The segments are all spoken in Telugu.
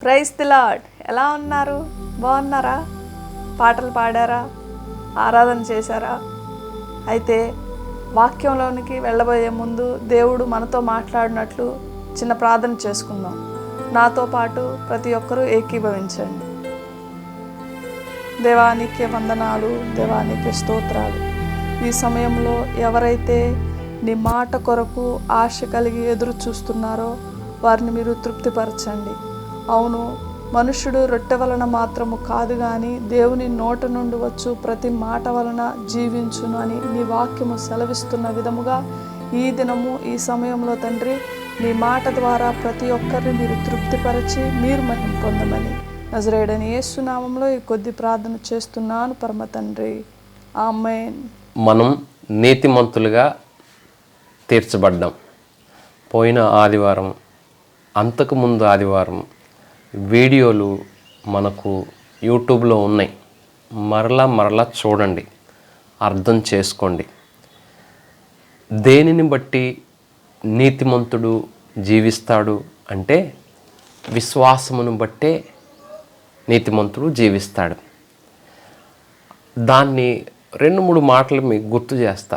Praise the lord. ఎలా ఉన్నారు? బాగున్నారా? పాటలు పాడారా? ఆరాధన చేశారా? అయితే వాక్యంలోనికి వెళ్ళబోయే ముందు దేవుడు మనతో మాట్లాడినట్లు చిన్న ప్రార్థన చేసుకుందాం. నాతో పాటు ప్రతి ఒక్కరూ ఏకీభవించండి. దేవానికి వందనాలు, దేవానికి స్తోత్రాలు. ఈ సమయంలో ఎవరైతే నీ మాట కొరకు ఆశ కలిగి ఎదురు చూస్తున్నారో వారిని మీరు తృప్తిపరచండి. అవును, మనుష్యుడు రొట్టె వలన మాత్రము కాదు కానీ దేవుని నోట నుండి వచ్చు ప్రతి మాట వలన జీవించును అని నీ వాక్యము సెలవిస్తున్న విధముగా ఈ దినము ఈ సమయంలో తండ్రి నీ మాట ద్వారా ప్రతి ఒక్కరిని మీరు తృప్తిపరిచి మీరు మహిమ పొందమని నజరేయుడైన యేసు నామములో ఈ కొద్ది ప్రార్థన చేస్తున్నాను పరమ తండ్రి, ఆమేన్. మనం నీతిమంతులుగా తీర్చబడ్డాం. పోయిన ఆదివారం, అంతకుముందు ఆదివారం వీడియోలు మనకు యూట్యూబ్లో ఉన్నాయి. మరలా చూడండి, అర్థం చేసుకోండి. దేనిని బట్టి నీతిమంతుడు జీవిస్తాడు అంటే విశ్వాసమును బట్టే నీతిమంతుడు జీవిస్తాడు. దాన్ని 2-3 మాటలు మీకు గుర్తు చేస్తా.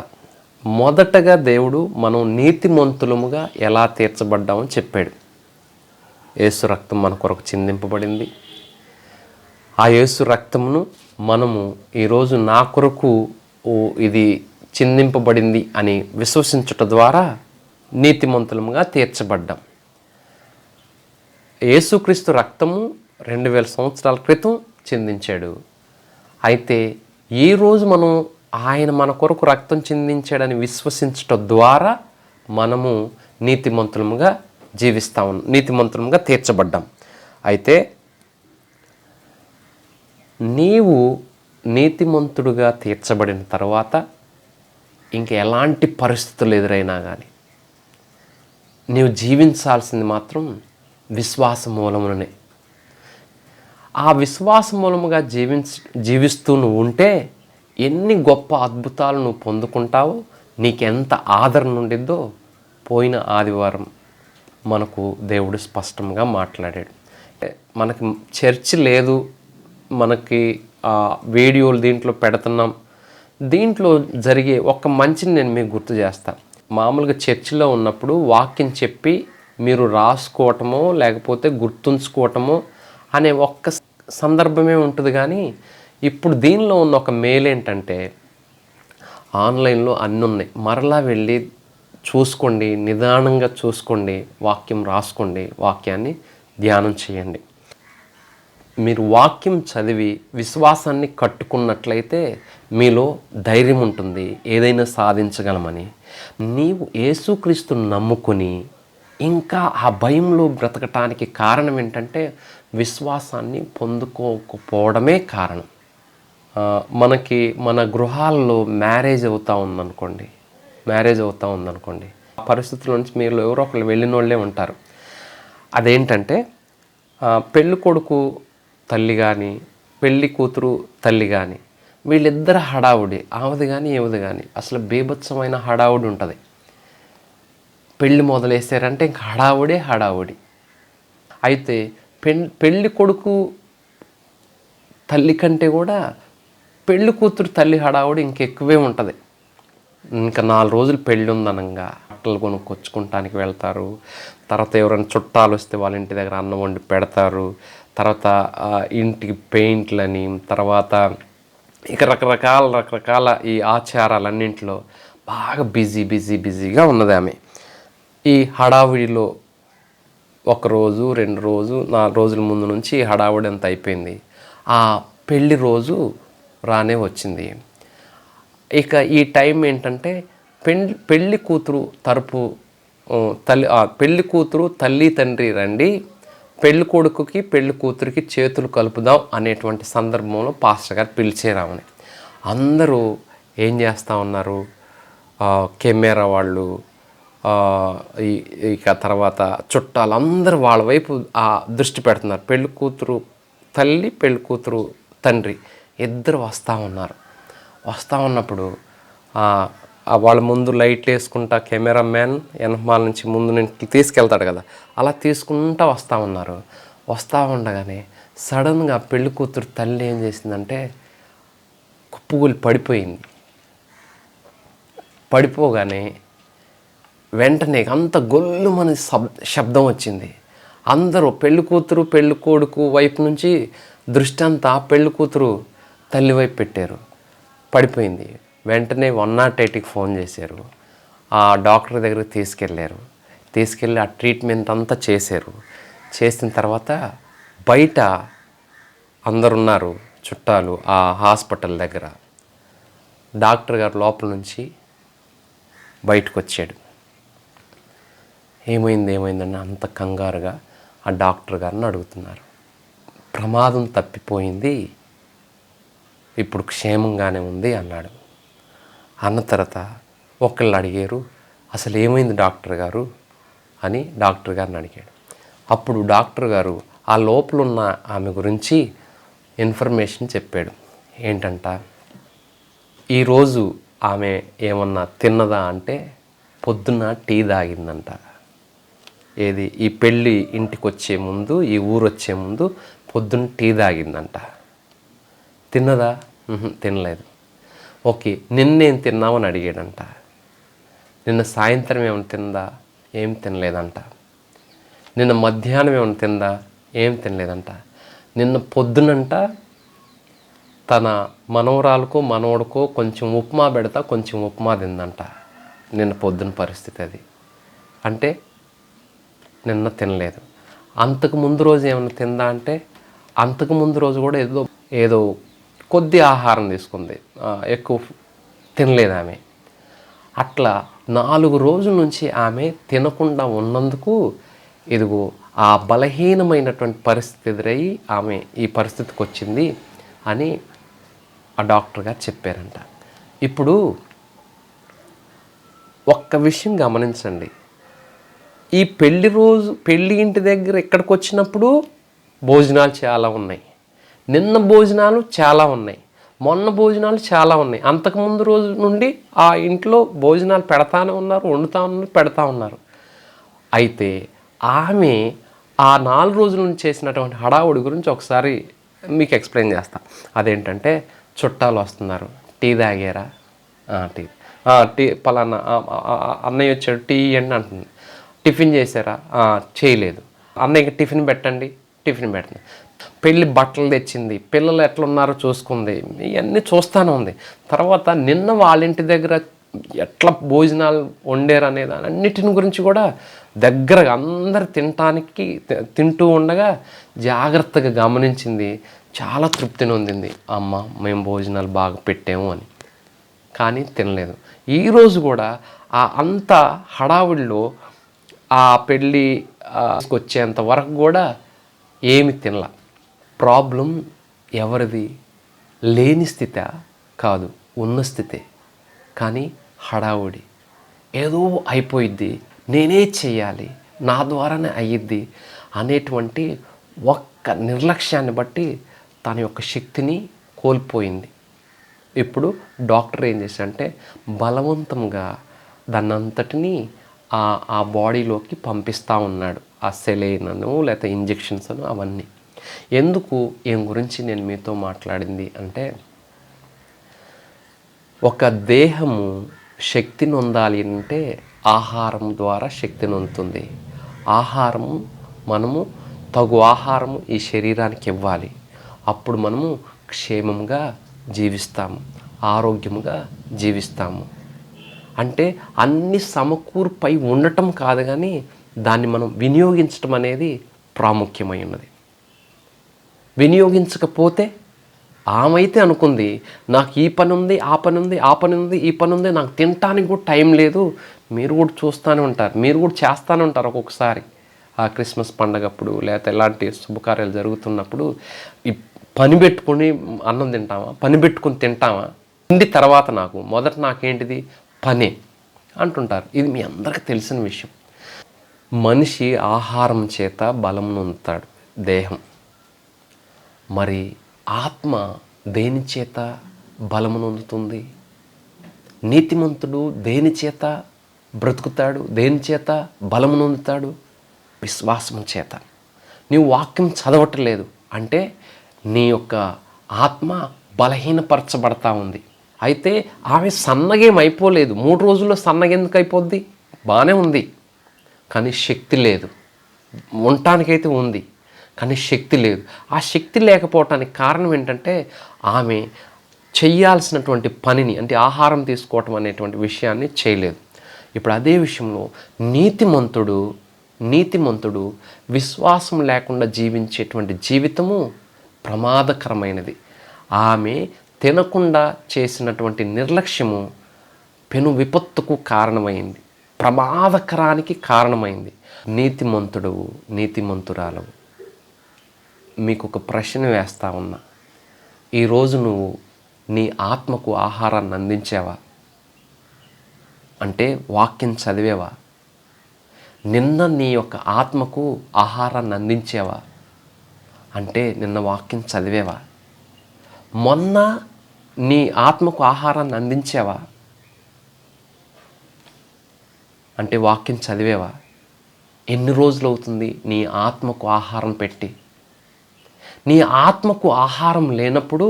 మొదటగా దేవుడు మనం నీతిమంతులముగా ఎలా తీర్చబడ్డామని చెప్పాడు. యేసు రక్తం మన కొరకు చిందింపబడింది. ఆ యేసు రక్తమును మనము ఈరోజు నా కొరకు ఇది చిందింపబడింది అని విశ్వసించుట ద్వారా నీతిమంతులముగా తీర్చబడ్డాం. యేసుక్రీస్తు రక్తము 2000 సంవత్సరాల క్రితం చిందించాడు. అయితే ఈరోజు మనం ఆయన మన కొరకు రక్తం చిందించాడని విశ్వసించటం ద్వారా మనము నీతిమంతులముగా నీతిమంతులముగా తీర్చబడ్డాం. అయితే నీవు నీతిమంతుడుగా తీర్చబడిన తర్వాత ఇంక ఎలాంటి పరిస్థితులు ఎదురైనా కానీ నీవు జీవించాల్సింది మాత్రం విశ్వాస మూలమునే. ఆ విశ్వాస మూలముగా జీవిస్తూ నువ్వు ఉంటే ఎన్ని గొప్ప అద్భుతాలు నువ్వు పొందుకుంటావో, నీకెంత ఆదరణ ఉండిద్దో పోయిన ఆదివారం మనకు దేవుడు స్పష్టంగా మాట్లాడాడు. మనకి చర్చ్ లేదు, మనకి వీడియోలు దీంట్లో పెడుతున్నాం. దీంట్లో జరిగే ఒక మంచిని నేను మీకు గుర్తు చేస్తాను. మామూలుగా చర్చిలో ఉన్నప్పుడు వాక్యం చెప్పి మీరు రాసుకోవటమో లేకపోతే గుర్తుంచుకోవటమో అనే ఒక్క సందర్భమే ఉంటుంది. కానీ ఇప్పుడు దీనిలో ఉన్న ఒక మేలు ఏంటంటే ఆన్లైన్లో అన్నీ ఉన్నాయి. మరలా వెళ్ళి చూసుకోండి, నిదానంగా చూసుకోండి, వాక్యం రాసుకోండి, వాక్యాన్ని ధ్యానం చేయండి. మీరు వాక్యం చదివి విశ్వాసాన్ని కట్టుకున్నట్లయితే మీలో ధైర్యం ఉంటుంది, ఏదైనా సాధించగలమని. నీవు యేసుక్రీస్తుని నమ్ముకుని ఇంకా ఆ భయంలో బ్రతకటానికి కారణం ఏంటంటే విశ్వాసాన్ని పొందుకోకపోవడమే కారణం. మనకి మన గృహాల్లో మ్యారేజ్ అవుతూ ఉందనుకోండి, ఆ పరిస్థితుల నుంచి మీరు ఎవరో ఒకళ్ళు వెళ్ళిన వాళ్ళే ఉంటారు. అదేంటంటే పెళ్ళి కొడుకు తల్లి కానీ పెళ్ళి కూతురు తల్లి కానీ వీళ్ళిద్దరు హడావుడి, ఆమెది కానీ ఏమిది కానీ అసలు బీభత్సమైన హడావుడి ఉంటుంది. పెళ్ళి మొదలేసారంటే ఇంక హడావుడి. అయితే పెళ్ళి కొడుకు తల్లి కంటే కూడా పెళ్ళి కూతురు తల్లి హడావుడి ఇంకెక్కువే ఉంటుంది. ఇంకా 4 రోజులు పెళ్ళి ఉందనంగా బట్టలు కొనుక్కొచ్చుకుంటానికి వెళ్తారు. తర్వాత ఎవరైనా చుట్టాలు వస్తే వాళ్ళ ఇంటి దగ్గర అన్నం వండి పెడతారు. తర్వాత ఇంటికి పెయింట్లని, తర్వాత ఇక రకరకాల ఈ ఆచారాలన్నింటిలో బాగా బిజీగా ఉన్నది ఆమె. ఈ హడావుడిలో 1 రోజు 2 రోజు 4 రోజుల ముందు నుంచి హడావుడి అంత అయిపోయింది. ఆ పెళ్లి రోజు రానే వచ్చింది. ఇక ఈ టైం ఏంటంటే పెళ్ళి కూతురు తరపు పెళ్ళి కూతురు తల్లి తండ్రి రండి, పెళ్ళి కొడుకుకి పెళ్ళి కూతురికి చేతులు కలుపుదాం అనేటువంటి సందర్భంలో పాస్టర్ గారు పిలిచేరామని అందరూ ఏం చేస్తూ ఉన్నారు, కెమెరా వాళ్ళు ఇక తర్వాత చుట్టాలు అందరూ వాళ్ళ వైపు దృష్టి పెడుతున్నారు. పెళ్ళి కూతురు తల్లి పెళ్ళి కూతురు తండ్రి ఇద్దరు వస్తూ ఉన్నప్పుడు వాళ్ళ ముందు లైట్లు వేసుకుంటా కెమెరా మ్యాన్ వెనకమాల నుంచి ముందు నుంచి తీసుకెళ్తాడు కదా, అలా తీసుకుంటూ వస్తూ ఉన్నారు. వస్తూ ఉండగానే సడన్గా పెళ్లి కూతురు తల్లి ఏం చేసిందంటే కుప్పకూలి పడిపోయింది. పడిపోగానే వెంటనే అంత గొల్లుమని శబ్దం వచ్చింది. అందరూ పెళ్లి కూతురు పెళ్లి కొడుకు వైపు నుంచి దృష్టి అంతా పెళ్లి కూతురు తల్లి వైపు పెట్టారు. పడిపోయింది. వెంటనే 108కి ఫోన్ చేశారు. ఆ డాక్టర్ దగ్గరికి తీసుకెళ్ళి ఆ ట్రీట్మెంట్ అంతా చేశారు. చేసిన తర్వాత బయట అందరున్నారు చుట్టాలు ఆ హాస్పిటల్ దగ్గర. డాక్టర్ గారు లోపల నుంచి బయటకు వచ్చాడు. ఏమైందని అంత కంగారుగా ఆ డాక్టర్ గారిని అడుగుతున్నారు. ప్రమాదం తప్పిపోయింది, ఇప్పుడు క్షేమంగానే ఉంది అన్నాడు. అన్న తర్వాత ఒకళ్ళు అడిగారు, అసలు ఏమైంది డాక్టర్ గారు అని డాక్టర్ గారిని అడిగాడు. అప్పుడు డాక్టర్ గారు ఆ లోపల ఉన్న ఆమె గురించి ఇన్ఫర్మేషన్ చెప్పాడు. ఏంటంట, ఈరోజు ఆమె ఏమన్నా తిన్నదా అంటే పొద్దున్న టీ తాగిందంట. ఏది ఈ పెళ్ళి ఇంటికి వచ్చే ముందు, ఈ ఊరు వచ్చే ముందు పొద్దున్న టీ తాగిందంట. తిన్నదా? తినలేదు. ఓకే, నిన్నేం తిన్నామని అడిగాడంట. నిన్న సాయంత్రం ఏమైనా తిందా? ఏం తినలేదంట. నిన్న మధ్యాహ్నం ఏమైనా తిందా? ఏం తినలేదంట. నిన్న పొద్దునంట తన మనవరాలకు మనవడుకో కొంచెం ఉప్మా పెడతా కొంచెం ఉప్మా తిందంట. నిన్న పొద్దున పరిస్థితి అది. అంటే నిన్న తినలేదు. అంతకు ముందు రోజు ఏమైనా తిందా అంటే అంతకు ముందు రోజు కూడా ఏదో కొద్ది ఆహారం తీసుకుంది, ఎక్కువ తినలేదు ఆమె. అట్లా 4 రోజుల నుంచి ఆమె తినకుండా ఉన్నందుకు ఇదిగో ఆ బలహీనమైనటువంటి పరిస్థితి ఎదురయ్యి ఆమె ఈ పరిస్థితికి వచ్చింది అని ఆ డాక్టర్ గారు చెప్పారంట. ఇప్పుడు ఒక్క విషయం గమనించండి. ఈ పెళ్లి ఇంటి దగ్గర ఇక్కడికి వచ్చినప్పుడు భోజనాలు చాలా ఉన్నాయి, నిన్న భోజనాలు చాలా ఉన్నాయి, మొన్న భోజనాలు చాలా ఉన్నాయి. అంతకుముందు రోజు నుండి ఆ ఇంట్లో భోజనాలు పెడతానే ఉన్నారు, వండుతూ ఉన్నారు, పెడతా ఉన్నారు. అయితే ఆమె ఆ 4 రోజుల నుంచి చేసినటువంటి హడావుడి గురించి ఒకసారి మీకు ఎక్స్ప్లెయిన్ చేస్తా. అదేంటంటే చుట్టాలు వస్తున్నారు, టీ తాగారా? టీ పలానా అన్నయ్య వచ్చాడు టీ ఇవ్వండి అంటుంది. టిఫిన్ చేశారా? చేయలేదు. అన్నయ్యకి టిఫిన్ పెట్టండి, టిఫిన్ పెడుతుంది. పెళ్ళి బట్టలు తెచ్చింది, పిల్లలు ఎట్లున్నారో చూసుకుంది, ఇవన్నీ చూస్తూనే ఉంది. తర్వాత నిన్న వాళ్ళ ఇంటి దగ్గర ఎట్లా భోజనాలు వండారు అనేది అన్నిటిని గురించి కూడా దగ్గరగా అందరు తింటూ ఉండగా జాగ్రత్తగా గమనించింది. చాలా తృప్తిని పొందింది. అమ్మ మేము భోజనాలు బాగా పెట్టాము అని. కానీ తినలేదు. ఈరోజు కూడా అంత హడావిడిలో ఆ పెళ్ళి వచ్చేంత వరకు కూడా ఏమి తినలా. ప్రాబ్లం ఎవరిది? లేని స్థితి కాదు, ఉన్న స్థితే. కానీ హడావుడి, ఏదో అయిపోయిద్ది, నేనే చెయ్యాలి, నా ద్వారానే అయ్యిద్ది అనేటువంటి ఒక్క నిర్లక్ష్యాన్ని బట్టి తన యొక్క శక్తిని కోల్పోయింది. ఇప్పుడు డాక్టర్ ఏం చేశాడంటే బలవంతంగా దాన్నంతటినీ ఆ బాడీలోకి పంపిస్తూ ఉన్నాడు. ఆ సెలైనను లేకపోతే ఇంజెక్షన్స్ అను అవన్నీ. ఎందుకు ఏం గురించి నేను మీతో మాట్లాడింది అంటే, ఒక దేహము శక్తి నొందాలి అంటే ఆహారం ద్వారా శక్తి నొందుతుంది. మనము తగు ఆహారము ఈ శరీరానికి ఇవ్వాలి. అప్పుడు మనము క్షేమంగా జీవిస్తాము, ఆరోగ్యముగా జీవిస్తాము. అంటే అన్ని సమకూర్పై ఉండటం కాదు, కానీ దాన్ని మనం వినియోగించటం అనేది ప్రాముఖ్యమై ఉన్నది. వినియోగించకపోతే ఆమె అయితే అనుకుంది, నాకు ఈ పని ఉంది, ఆ పని ఉంది, ఆ పని ఉంది, ఈ పని ఉంది, నాకు తినటానికి కూడా టైం లేదు. మీరు కూడా చూస్తూనే ఉంటారు, మీరు కూడా చేస్తూనే ఉంటారు. ఒక్కొక్కసారి ఆ క్రిస్మస్ పండగప్పుడు లేకపోతే ఎలాంటి శుభకార్యాలు జరుగుతున్నప్పుడు ఈ పని పెట్టుకుని అన్నం తింటామా, పని పెట్టుకుని తింటామా? తిండి తర్వాత మొదట నాకేంటిది? పనే అంటుంటారు. ఇది మీ అందరికీ తెలిసిన విషయం. మనిషి ఆహారం చేత బలం నొందుతాడు, దేహం. మరి ఆత్మ దేని చేత బలము నొందుతుంది? నీతిమంతుడు దేని చేత బ్రతుకుతాడు, దేని చేత బలము నొందుతాడు? విశ్వాసం చేత. నీవు వాక్యం చదవట్లేదు అంటే నీ యొక్క ఆత్మ బలహీనపరచబడతా ఉంది. అయితే ఆమె సన్నగేం అయిపోలేదు. 3 రోజుల్లో సన్నగెందుకు అయిపోద్ది? బాగానే ఉంది, కానీ శక్తి లేదు. ఉండటానికైతే ఉంది, కానీ శక్తి లేదు. ఆ శక్తి లేకపోవటానికి కారణం ఏంటంటే ఆమె చెయ్యాల్సినటువంటి పనిని, అంటే ఆహారం తీసుకోవటం అనేటువంటి విషయాన్ని చేయలేదు. ఇప్పుడు అదే విషయంలో నీతిమంతుడు విశ్వాసం లేకుండా జీవించేటువంటి జీవితము ప్రమాదకరమైనది. ఆమె తినకుండా చేసినటువంటి నిర్లక్ష్యము పెను విపత్తుకు కారణమైంది, ప్రమాదకరానికి కారణమైంది. నీతిమంతురాలవు, మీకు ఒక ప్రశ్న వేస్తా ఉన్నా. ఈరోజు నువ్వు నీ ఆత్మకు ఆహారాన్ని అందించావా? అంటే వాక్యం చదివేవా? నిన్న నీ యొక్క ఆత్మకు ఆహారాన్ని అందించావా? అంటే నిన్న వాక్యం చదివేవా? మొన్న నీ ఆత్మకు ఆహారాన్ని అందించావా? అంటే వాక్యం చదివేవా? ఎన్ని రోజులు అవుతుంది నీ ఆత్మకు ఆహారం పెట్టి? నీ ఆత్మకు ఆహారం లేనప్పుడు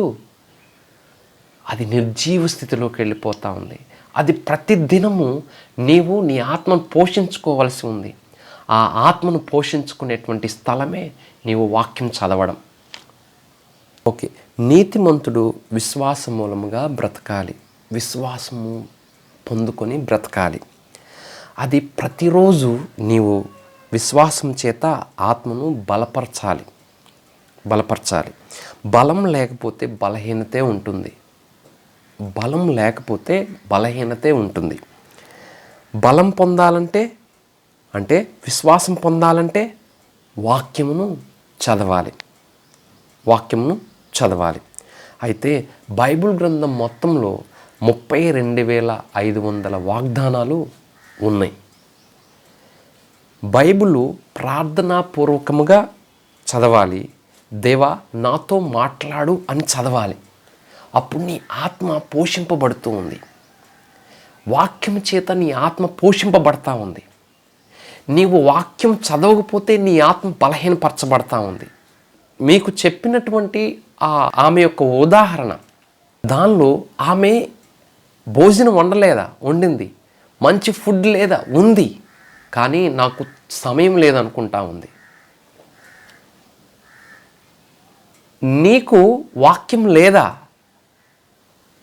అది నిర్జీవ స్థితిలోకి వెళ్ళిపోతూ ఉంది. అది ప్రతిదినము నీవు నీ ఆత్మను పోషించుకోవాల్సి ఉంది. ఆ ఆత్మను పోషించుకునేటువంటి స్థలమే నీవు వాక్యం చదవడం. ఓకే, నీతిమంతుడు విశ్వాసం మూలముగా బ్రతకాలి, విశ్వాసము పొందుకొని బ్రతకాలి. అది ప్రతిరోజు నీవు విశ్వాసం చేత ఆత్మను బలపరచాలి. బలం లేకపోతే బలహీనతే ఉంటుంది. బలం పొందాలంటే, అంటే విశ్వాసం పొందాలంటే వాక్యమును చదవాలి. అయితే బైబిల్ గ్రంథం మొత్తంలో 32,500 వాగ్దానాలు ఉన్నాయి. బైబిలు ప్రార్థనాపూర్వకముగా చదవాలి. దేవా నాతో మాట్లాడు అని చదవాలి. అప్పుడు నీ ఆత్మ పోషింపబడుతూ ఉంది. వాక్యం చేత నీ ఆత్మ పోషింపబడతా ఉంది. నీవు వాక్యం చదవకపోతే నీ ఆత్మ బలహీనపరచబడతా ఉంది. మీకు చెప్పినటువంటి ఆమె యొక్క ఉదాహరణ, దానిలో ఆమె భోజనం వండింది, మంచి ఫుడ్ లేదా ఉంది, కానీ నాకు సమయం లేదనుకుంటా ఉంది. నీకు వాక్యం లేదా?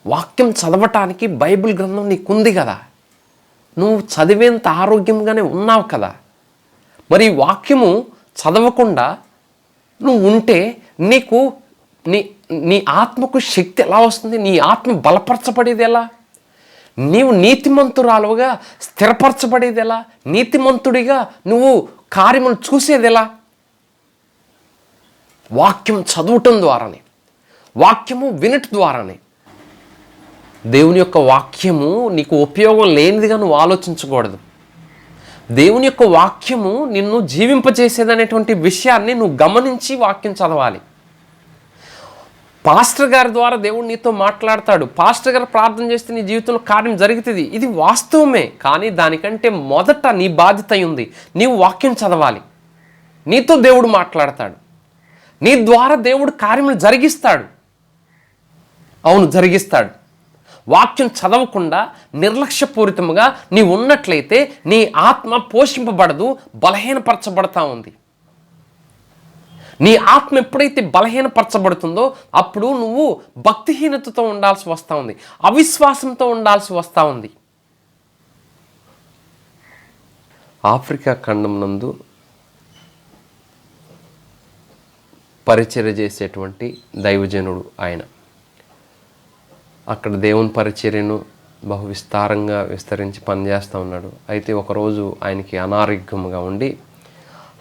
వాక్యం చదవటానికి బైబిల్ గ్రంథం నీకుంది కదా, నువ్వు చదివేంత ఆరోగ్యంగానే ఉన్నావు కదా. మరి వాక్యము చదవకుండా నువ్వు ఉంటే నీకు నీ ఆత్మకు శక్తి ఎలా వస్తుంది? నీ ఆత్మ బలపరచబడేది ఎలా? నీవు నీతిమంతురాలుగా స్థిరపరచబడేది ఎలా? నీతిమంతుడిగా నువ్వు కార్యములు చూసేది ఎలా? వాక్యం చదవటం ద్వారానే, వాక్యము వినటం ద్వారానే. దేవుని యొక్క వాక్యము నీకు ఉపయోగం లేనిదిగా నువ్వు ఆలోచించకూడదు. దేవుని యొక్క వాక్యము నిన్ను జీవింపజేసేదనేటువంటి విషయాన్ని నువ్వు గమనించి వాక్యం చదవాలి. పాస్టర్ గారి ద్వారా దేవుడు నీతో మాట్లాడతాడు. పాస్టర్ గారు ప్రార్థన చేస్తే నీ జీవితంలో కార్యం జరుగుతుంది. ఇది వాస్తవమే, కానీ దానికంటే మొదట నీ బాధ్యత ఉంది. నీవు వాక్యం చదవాలి. నీతో దేవుడు మాట్లాడతాడు. నీ ద్వారా దేవుడు కార్యములు జరిగిస్తాడు. అవును, జరిగిస్తాడు. వాక్యం చదవకుండా నిర్లక్ష్యపూరితముగా నీ ఉన్నట్లయితే నీ ఆత్మ పోషింపబడదు, బలహీనపరచబడతా ఉంది. నీ ఆత్మ ఎప్పుడైతే బలహీనపరచబడుతుందో అప్పుడు నువ్వు భక్తిహీనతతో ఉండాల్సి వస్తూ ఉంది, అవిశ్వాసంతో ఉండాల్సి వస్తూ ఉంది. ఆఫ్రికా ఖండం నందు పరిచర్య చేసేటువంటి దైవజనుడు ఆయన. అక్కడ దేవుని పరిచర్యను బహు విస్తారంగా విస్తరించి పనిచేస్తూ ఉన్నాడు. అయితే ఒకరోజు ఆయనకి అనారోగ్యంగా ఉండి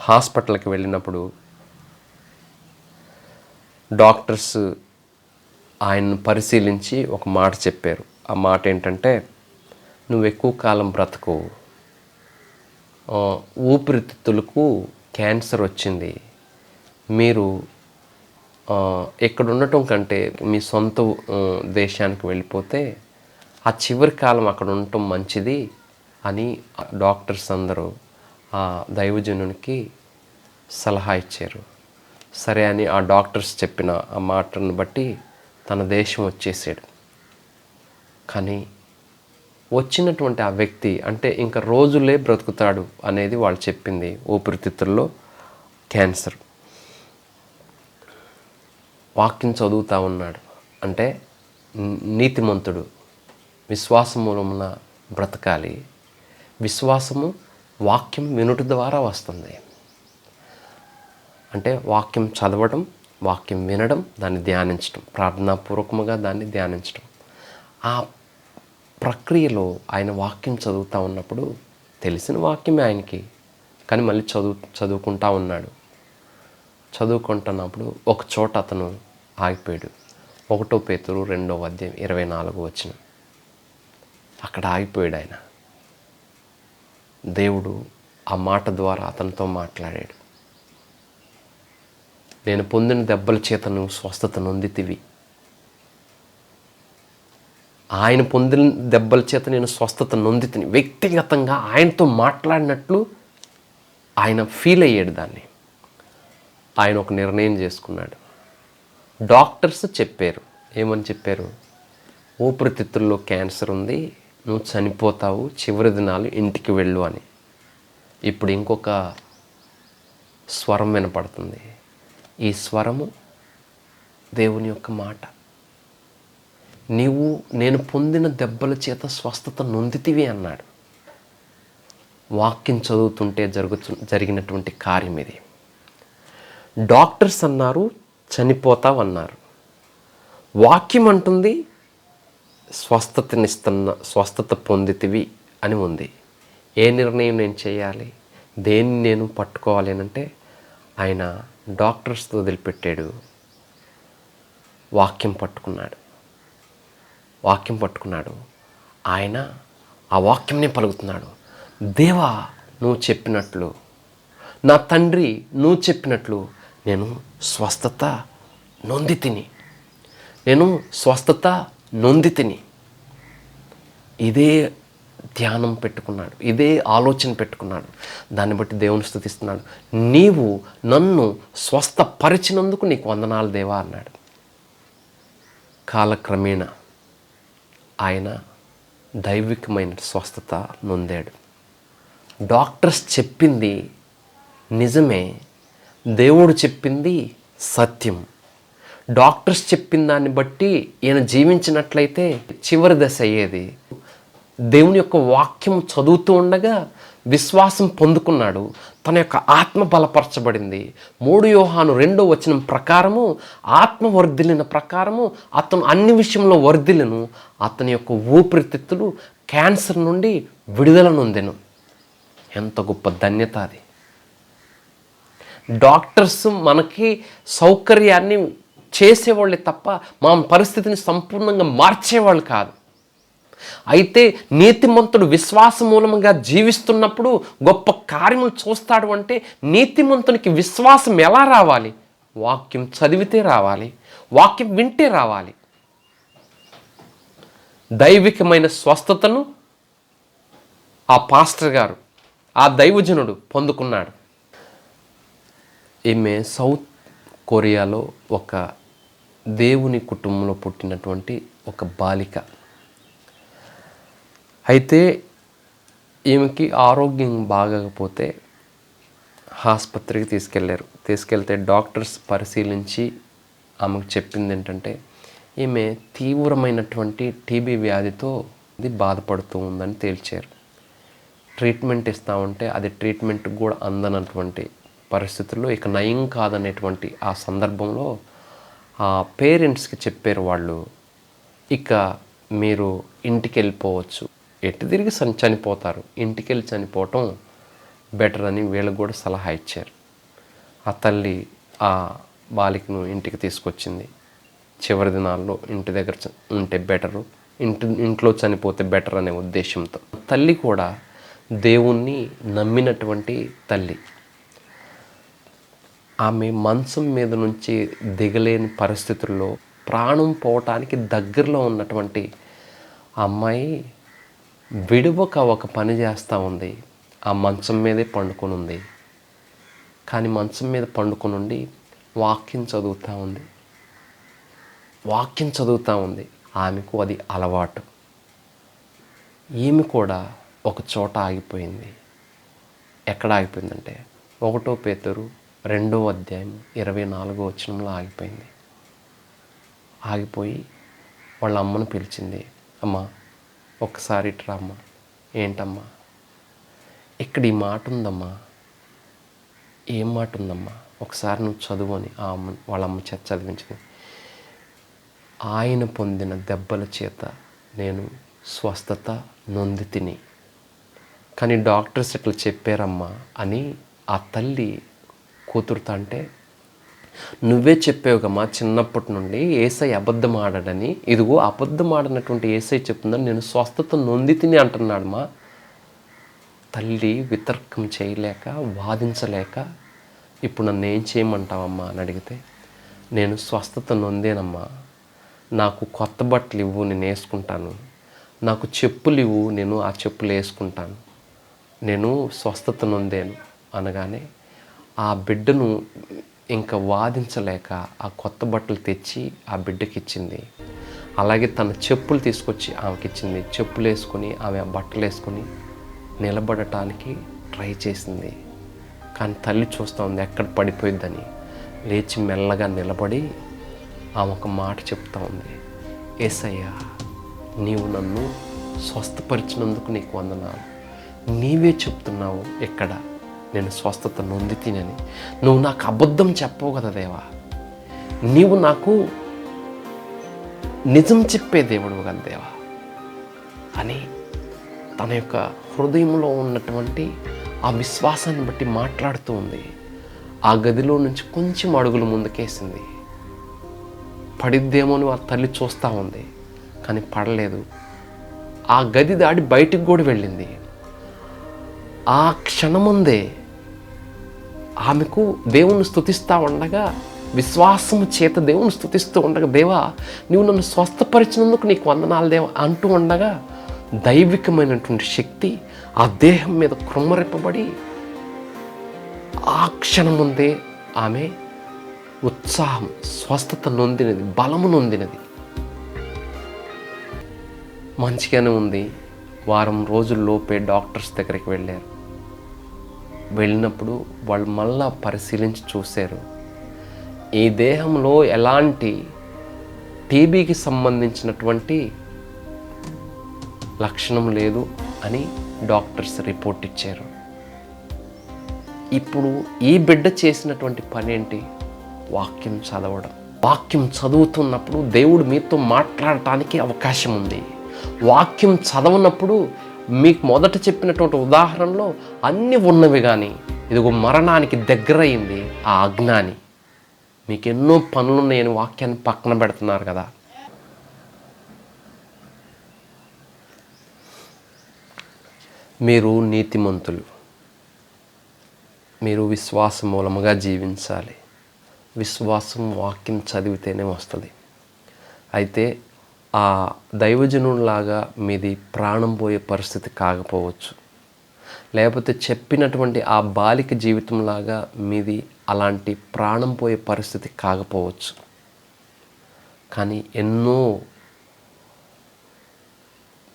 హాస్పిటల్కి వెళ్ళినప్పుడు డాక్టర్స్ ఆయన్ను పరిశీలించి ఒక మాట చెప్పారు. ఆ మాట ఏంటంటే, నువ్వు ఎక్కువ కాలం బ్రతకవు, ఊపిరితిత్తులకు క్యాన్సర్ వచ్చింది, మీరు ఇక్కడ ఉండటం కంటే మీ సొంత దేశానికి వెళ్ళిపోతే ఆ చివరి కాలం అక్కడ ఉండటం మంచిది అని డాక్టర్స్ అందరూ ఆ దైవజనునికి సలహా ఇచ్చారు. సరే అని ఆ డాక్టర్స్ చెప్పిన ఆ మాటను బట్టి తన దేశం వచ్చేసాడు. కానీ వచ్చినటువంటి ఆ వ్యక్తి అంటే ఇంకా రోజులే బ్రతుకుతాడు అనేది వాళ్ళు చెప్పింది ఊపిరితిత్తుల్లో క్యాన్సర్. వాక్యం చదువుతూ ఉన్నాడు అంటే నీతిమంతుడు విశ్వాసం మూలమున బ్రతకాలి. విశ్వాసము వాక్యం వినుట ద్వారా వస్తుంది. అంటే వాక్యం చదవడం, వాక్యం వినడం, దాన్ని ధ్యానించడం, ప్రార్థనాపూర్వకముగా దాన్ని ధ్యానించడం. ఆ ప్రక్రియలో ఆయన వాక్యం చదువుతూ ఉన్నప్పుడు తెలిసిన వాక్యమే ఆయనకి, కానీ మళ్ళీ చదువుకుంటా ఉన్నాడు. చదువుకుంటున్నప్పుడు ఒక చోట అతను ఆగిపోయాడు. 1 పేతురు 2వ అధ్యాయం 24వ వచనం. అక్కడ ఆగిపోయాడు ఆయన. దేవుడు ఆ మాట ద్వారా అతనితో మాట్లాడాడు. నేను పొందిన దెబ్బల చేత నువ్వు స్వస్థత నొందితివి. ఆయన పొందిన దెబ్బల చేత నేను స్వస్థత నొందితిని. వ్యక్తిగతంగా ఆయనతో మాట్లాడినట్లు ఆయన ఫీల్ అయ్యాడు దాన్ని. ఆయన ఒక నిర్ణయం చేసుకున్నాడు. డాక్టర్స్ చెప్పారు, ఏమని చెప్పారు? ఊపిరితిత్తుల్లో క్యాన్సర్ ఉంది, నువ్వు చనిపోతావు, చివరి దినాలు ఇంటికి వెళ్ళు అని. ఇప్పుడు ఇంకొక స్వరం వినపడుతుంది. ఈ స్వరము దేవుని యొక్క మాట. నేను పొందిన దెబ్బల చేత స్వస్థత నొందితివి అన్నాడు. వాక్యం చదువుతుంటే జరిగినటువంటి కార్యం ఇది. డాక్టర్స్ అన్నారు చనిపోతావు అన్నారు. వాక్యం అంటుంది స్వస్థత పొందితివి అని ఉంది. ఏ నిర్ణయం నేను చేయాలి, దేన్ని నేను పట్టుకోవాలి అని అంటే ఆయన డాక్టర్స్తో వదిలిపెట్టాడు. వాక్యం పట్టుకున్నాడు. ఆయన ఆ వాక్యంనే పలుకుతున్నాడు. దేవా, నువ్వు చెప్పినట్లు, నా తండ్రి నువ్వు చెప్పినట్లు నేను స్వస్థత నొంది తిని. ఇదే ధ్యానం పెట్టుకున్నాడు, ఇదే ఆలోచన పెట్టుకున్నాడు. దాన్ని బట్టి దేవుని స్తుతిస్తున్నాడు. నీవు నన్ను స్వస్థపరిచినందుకు నీకు వందనాలు దేవా అన్నాడు. కాలక్రమేణా ఆయన దైవికమైన స్వస్థత నొందాడు. డాక్టర్స్ చెప్పింది నిజమే, దేవుడు చెప్పింది సత్యం. డాక్టర్స్ చెప్పిన దాన్ని బట్టి ఈయన జీవించినట్లయితే చివరి దశ అయ్యేది. దేవుని యొక్క వాక్యం చదువుతూ ఉండగా విశ్వాసం పొందుకున్నాడు. తన యొక్క ఆత్మ బలపరచబడింది. 3 యోహాను 2వ వచనం ప్రకారము, ఆత్మ వర్ధిల్లిన ప్రకారము అతను అన్ని విషయంలో వర్ధిల్లను. అతని యొక్క ఊపిరితిత్తులు క్యాన్సర్ నుండి విడుదల నొందెను. ఎంత గొప్ప ధన్యత అది. డాక్టర్స్ మనకి సౌకర్యాన్ని చేసేవాళ్ళే తప్ప మా పరిస్థితిని సంపూర్ణంగా మార్చేవాళ్ళు కాదు. అయితే నీతిమంతుడు విశ్వాస మూలముగా జీవిస్తున్నప్పుడు గొప్ప కార్యములు చూస్తాడు. అంటే నీతిమంతునికి విశ్వాసం ఎలా రావాలి? వాక్యం చదివితే రావాలి, వాక్యం వింటే రావాలి. దైవికమైన స్వస్థతను ఆ పాస్టర్ గారు, ఆ దైవజనుడు పొందుకున్నాడు. ఈమె సౌత్ కొరియాలో ఒక దేవుని కుటుంబంలో పుట్టినటువంటి ఒక బాలిక. అయితే ఈమెకి ఆరోగ్యం బాగకపోతే ఆసుపత్రికి తీసుకెళ్తే డాక్టర్స్ పరిశీలించి ఆమెకు చెప్పింది ఏంటంటే ఈమె తీవ్రమైనటువంటి టీబీ వ్యాధితో బాధపడుతూ ఉందని తేల్చారు. ట్రీట్మెంట్ ఇస్తామంటే అది ట్రీట్మెంట్ కూడా అందనటువంటి పరిస్థితుల్లో ఇక నయం కాదనేటువంటి ఆ సందర్భంలో ఆ పేరెంట్స్కి చెప్పారు వాళ్ళు, ఇక మీరు ఇంటికి వెళ్ళిపోవచ్చు, ఎటు తిరిగి చనిపోతారు, ఇంటికి వెళ్ళి చనిపోవటం బెటర్ అని వీళ్ళకి కూడా సలహా ఇచ్చారు. ఆ తల్లి ఆ బాలికను ఇంటికి తీసుకొచ్చింది. చివరి దినాల్లో ఇంటి దగ్గర ఉంటే బెటరు, ఇంట్లో చనిపోతే బెటర్ అనే ఉద్దేశంతో. తల్లి కూడా దేవుణ్ణి నమ్మినటువంటి తల్లి. ఆమె మంచం మీద నుంచి దిగలేని పరిస్థితుల్లో ప్రాణం పోవటానికి దగ్గరలో ఉన్నటువంటి అమ్మాయి విడువక ఒక పని చేస్తూ ఉంది. ఆ మంచం మీదే పండుకొని ఉంది. కానీ మంచం మీద పండుకొని ఉండి వాక్యం చదువుతూ ఉంది. వాక్యం చదువుతూ ఉంది. ఆమెకు అది అలవాటు. ఈమె కూడా ఒక చోట ఆగిపోయింది. ఎక్కడ ఆగిపోయిందంటే 1 పేతురు 2:24 ఆగిపోయింది. ఆగిపోయి వాళ్ళ అమ్మను పిలిచింది. అమ్మా ఒకసారి ఇట్రా అమ్మా. ఏంటమ్మా? ఇక్కడ ఈ మాట ఉందమ్మా. ఏం మాట ఉందమ్మా? ఒకసారి నువ్వు చదువు అని వాళ్ళ అమ్మ చేత చదివించింది. ఆయన పొందిన దెబ్బల చేత నేను స్వస్థత నొంది తిని, కానీ డాక్టర్స్ ఇట్లా చెప్పారమ్మా అని ఆ తల్లి కూతురుతో అంటే, నువ్వే చెప్పావుగమ్మా చిన్నప్పటి నుండి యేసయ్య అబద్ధం ఆడడని. ఇదిగో అబద్ధం ఆడినటువంటి యేసయ్య చెప్తుందని నేను స్వస్థత నొంది తిని అంటున్నాడమ్మా. తల్లి వితర్కం చేయలేక, వాదించలేక, ఇప్పుడు నన్ను ఏం చేయమంటావమ్మా అని అడిగితే, నేను స్వస్థత నొందేనమ్మా. నాకు కొత్త బట్టలు ఇవ్వు, నేను వేసుకుంటాను. నాకు చెప్పులు ఇవ్వు, నేను ఆ చెప్పులు వేసుకుంటాను. నేను స్వస్థత నొందాను అనగానే ఆ బిడ్డను ఇంకా వాదించలేక ఆ కొత్త బట్టలు తెచ్చి ఆ బిడ్డకి ఇచ్చింది. అలాగే తన చెప్పులు తీసుకొచ్చి ఆమెకి ఇచ్చింది. చెప్పులు వేసుకొని ఆమె ఆ బట్టలు వేసుకొని నిలబడటానికి ట్రై చేసింది. కానీ తల్లి చూస్తూ ఉంది ఎక్కడ పడిపోయిద్దని. లేచి మెల్లగా నిలబడి ఆమె ఒక మాట చెప్తా ఉంది. యేసయ్యా, నీవు నన్ను స్వస్థపరిచినందుకు నీకు వందనాలు. నీవే చెప్తున్నావు ఎక్కడ నేను స్వస్థత నొంది తినని. నువ్వు నాకు అబద్ధం చెప్పవు కదా దేవా. నీవు నాకు నిజం చెప్పే దేవుడు కదా దేవా అని తన యొక్క హృదయంలో ఉన్నటువంటి ఆ విశ్వాసాన్ని బట్టి మాట్లాడుతూ ఉంది. ఆ గదిలో నుంచి కొంచెం అడుగులు ముందుకేసింది. పడిద్దేమో అని వాళ్ళ తల్లి చూస్తూ ఉంది, కానీ పడలేదు. ఆ గది దాడి బయటికి కూడా వెళ్ళింది. ఆ క్షణముందే ఆమెకు దేవుణ్ణి స్తుతిస్తూ ఉండగా, విశ్వాసము చేత దేవుని స్తుతిస్తూ ఉండగా, దేవా నీవు నన్ను స్వస్థపరిచినందుకు నీకు వందనాలు దేవా అంటూ ఉండగా, దైవికమైనటువంటి శక్తి ఆ దేహం మీద కృమ్మరింపబడి ఆ క్షణం ముందే ఆమె ఉత్సాహం, స్వస్థత నొందినది, బలము నొందినది. మంచిగానే ఉంది. వారం రోజుల్లోపే డాక్టర్స్ దగ్గరికి వెళ్ళారు. వెళ్ళినప్పుడు వాళ్ళు మళ్ళా పరిశీలించి చూశారు, ఈ దేహంలో ఎలాంటి టీబీకి సంబంధించినటువంటి లక్షణం లేదు అని డాక్టర్స్ రిపోర్ట్ ఇచ్చారు. ఇప్పుడు ఈ బిడ్డ చేసినటువంటి పని ఏంటి? వాక్యం చదవడం. వాక్యం చదువుతున్నప్పుడు దేవుడు మీతో మాట్లాడటానికి అవకాశం ఉంది. వాక్యం చదవనప్పుడు మీకు మొదట చెప్పినటువంటి ఉదాహరణలో అన్నీ ఉన్నవి, కానీ ఇదిగో మరణానికి దగ్గరయింది ఆ అజ్ఞాని. మీకు ఎన్నో పనులున్నాయని వాక్యాన్ని పక్కన పెడుతున్నారు కదా. మీరు నీతిమంతులు, మీరు విశ్వాస మూలముగా జీవించాలి. విశ్వాసం వాక్యం చదివితేనే వస్తుంది. అయితే ఆ దైవజనులాగా మీది ప్రాణం పోయే పరిస్థితి కాకపోవచ్చు, లేకపోతే చెప్పినటువంటి ఆ బాలిక జీవితంలాగా మీది అలాంటి ప్రాణం పోయే పరిస్థితి కాకపోవచ్చు. కానీ ఎన్నో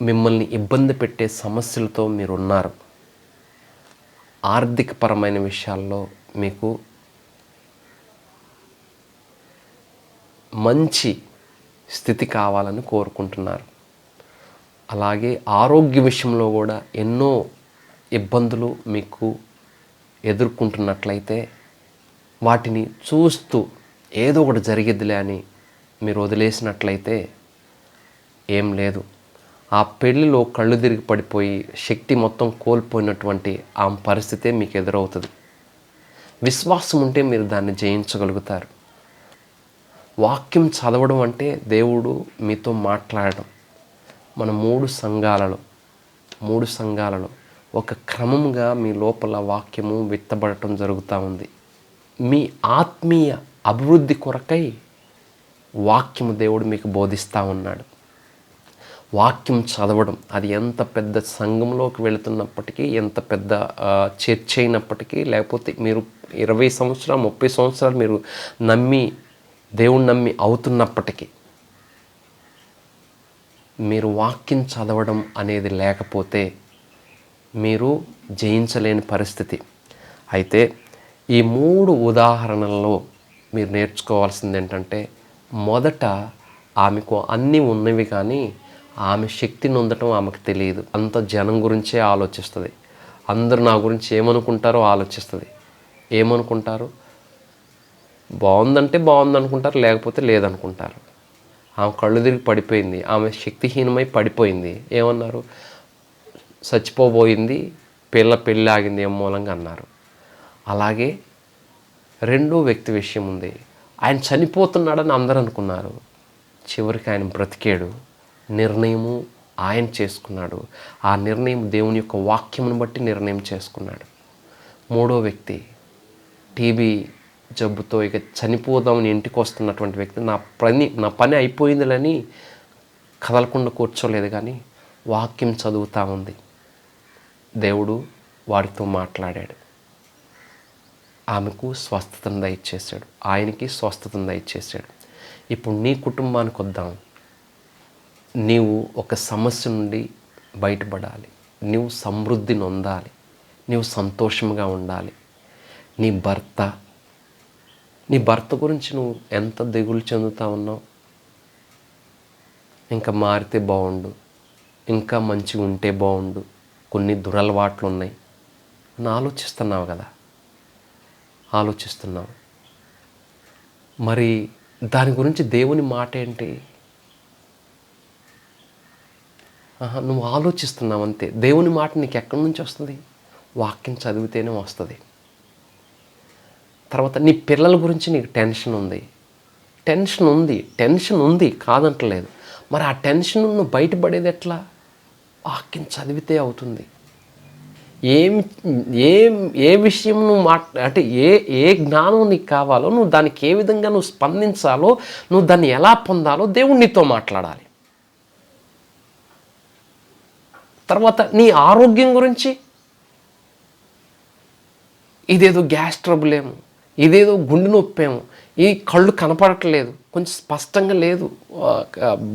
మిమ్మల్ని ఇబ్బంది పెట్టే సమస్యలతో మీరున్నారు. ఆర్థికపరమైన విషయాల్లో మీకు మంచి స్థితి కావాలని కోరుకుంటున్నారు. అలాగే ఆరోగ్య విషయంలో కూడా ఎన్నో ఇబ్బందులు మీకు ఎదుర్కొంటున్నట్లయితే వాటిని చూస్తూ ఏదో ఒకటి జరిగిద్దిలే అని మీరు వదిలేసినట్లయితే ఏం లేదు. ఆ పెళ్ళిలో కళ్ళు తిరిగి పడిపోయి శక్తి మొత్తం కోల్పోయినటువంటి ఆ పరిస్థితే మీకు ఎదురవుతుంది. విశ్వాసం ఉంటే మీరు దాన్ని జయించగలుగుతారు. వాక్యం చదవడం అంటే దేవుడు మీతో మాట్లాడడం. మన మూడు సంఘాలలో ఒక క్రమంగా మీ లోపల వాక్యము విత్తబడటం జరుగుతూ ఉంది. మీ ఆత్మీయ అభివృద్ధి కొరకై వాక్యము దేవుడు మీకు బోధిస్తూ ఉన్నాడు. వాక్యం చదవడం, అది ఎంత పెద్ద సంఘంలోకి వెళుతున్నప్పటికీ, ఎంత పెద్ద చర్చ అయినప్పటికీ, లేకపోతే మీరు 20 సంవత్సరాలు 30 సంవత్సరాలు మీరు దేవుణ్ణి నమ్మి అవుతున్నప్పటికీ, మీరు వాక్యం చదవడం అనేది లేకపోతే మీరు జయించలేని పరిస్థితి. అయితే ఈ 3 ఉదాహరణల్లో మీరు నేర్చుకోవాల్సింది ఏంటంటే, మొదట ఆమెకు అన్నీ ఉన్నవి కానీ ఆమె శక్తిని ఉండటం ఆమెకు తెలియదు. అంత జనం గురించే ఆలోచిస్తుంది. అందరూ నా గురించి ఏమనుకుంటారో ఆలోచిస్తుంది. ఏమనుకుంటారు? బాగుందంటే బాగుంది అనుకుంటారు, లేకపోతే లేదనుకుంటారు. ఆమె కళ్ళు తిరిగి పడిపోయింది, ఆమె శక్తిహీనమై పడిపోయింది. ఏమన్నారు? చచ్చిపోబోయింది, పెళ్ళి ఆగింది ఏం మూలంగా అన్నారు. అలాగే రెండో వ్యక్తి విషయం ఉంది. ఆయన చనిపోతున్నాడని అందరూ అనుకున్నారు. చివరికి ఆయన బ్రతికాడు. నిర్ణయము ఆయన చేసుకున్నాడు. ఆ నిర్ణయం దేవుని యొక్క వాక్యమును బట్టి నిర్ణయం చేసుకున్నాడు. మూడో వ్యక్తి టీబీ జబ్బుతో ఇక చనిపోదామని ఇంటికి వస్తున్నటువంటి వ్యక్తి నా పని అయిపోయిందిలని కదలకుండా కూర్చోలేదు, కానీ వాక్యం చదువుతూ ఉంది. దేవుడు వాడితో మాట్లాడాడు. ఆమెకు స్వస్థతను దయచేశాడు, ఆయనకి స్వస్థతను దయచేశాడు. ఇప్పుడు నీ కుటుంబానికి వద్దాం. నీవు ఒక సమస్య నుండి బయటపడాలి, నీవు సమృద్ధి నొందాలి, నీవు సంతోషంగా ఉండాలి. నీ భర్త గురించి నువ్వు ఎంత దిగులు చెందుతా ఉన్నావు. ఇంకా మారితే బాగుండు, ఇంకా మంచిగా ఉంటే బాగుండు, కొన్ని దురలవాట్లు ఉన్నాయి అని ఆలోచిస్తున్నావు కదా. ఆలోచిస్తున్నావు. మరి దాని గురించి దేవుని మాట ఏంటి? నువ్వు ఆలోచిస్తున్నావు అంతే. దేవుని మాట నీకు ఎక్కడి నుంచి వస్తుంది? వాక్యం చదివితేనే వస్తుంది. తర్వాత నీ పిల్లల గురించి నీకు టెన్షన్ ఉంది కాదంటలేదు. మరి ఆ టెన్షన్ నువ్వు బయటపడేది ఎట్లా? వాక్యం చదివితే అవుతుంది. ఏ విషయం నువ్వు అంటే ఏ జ్ఞానం నీకు కావాలో, నువ్వు దానికి ఏ విధంగా నువ్వు స్పందించాలో, నువ్వు దాన్ని ఎలా పొందాలో దేవుడు నీతో మాట్లాడాలి. తర్వాత నీ ఆరోగ్యం గురించి, ఇదేదో గ్యాస్ ట్రబుల్ ఏమో, ఇదేదో గుండె నొప్పేమో, ఈ కళ్ళు కనపడట్లేదు, కొంచెం స్పష్టంగా లేదు,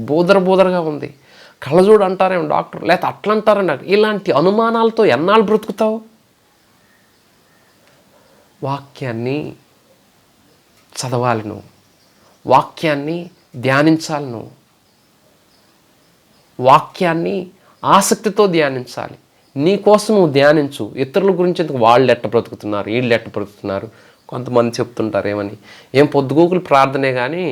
బోదరగా ఉంది, కళ్ళజోడు అంటారేమో డాక్టర్, లేకపోతే అట్లా అంటారండి. ఇలాంటి అనుమానాలతో ఎన్నాళ్ళు బ్రతుకుతావు? వాక్యాన్ని చదవాలి, నువ్వు వాక్యాన్ని ధ్యానించాలి, నువ్వు వాక్యాన్ని ఆసక్తితో ధ్యానించాలి. నీ కోసం నువ్వు ధ్యానించు. ఇతరుల గురించి ఎందుకు? వాళ్ళు ఎట్ట బ్రతుకుతున్నారు, వీళ్ళు ఎట్ట బ్రతుకుతున్నారు. కొంతమంది చెప్తుంటారు ఏమని, ఏం పొద్దుగూకులు ప్రార్థనే కానీ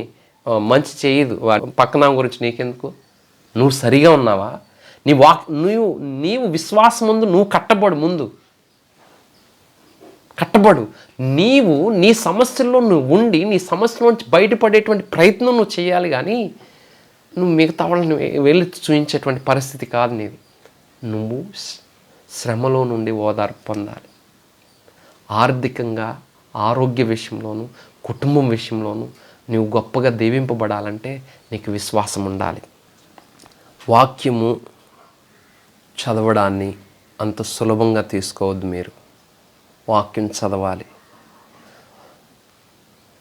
మంచి చేయదు, పక్కన గురించి నీకెందుకు? నువ్వు సరిగా ఉన్నావా? నీవు విశ్వాసం ముందు నువ్వు కట్టబడు. నీవు నీ సమస్యల్లో నువ్వు ఉండి నీ సమస్యల నుంచి బయటపడేటువంటి ప్రయత్నం నువ్వు చేయాలి, కానీ నువ్వు మిగతా వాళ్ళని వెళ్ళి చూపించేటువంటి పరిస్థితి కాదు నీది. నువ్వు శ్రమలో నుండి ఓదార్పు పొందాలి. ఆర్థికంగా, ఆరోగ్య విషయంలోనూ, కుటుంబం విషయంలోనూ నువ్వు గొప్పగా దీవింపబడాలంటే నీకు విశ్వాసం ఉండాలి. వాక్యము చదవడాన్ని అంత సులభంగా తీసుకోవద్దు. మీరు వాక్యం చదవాలి.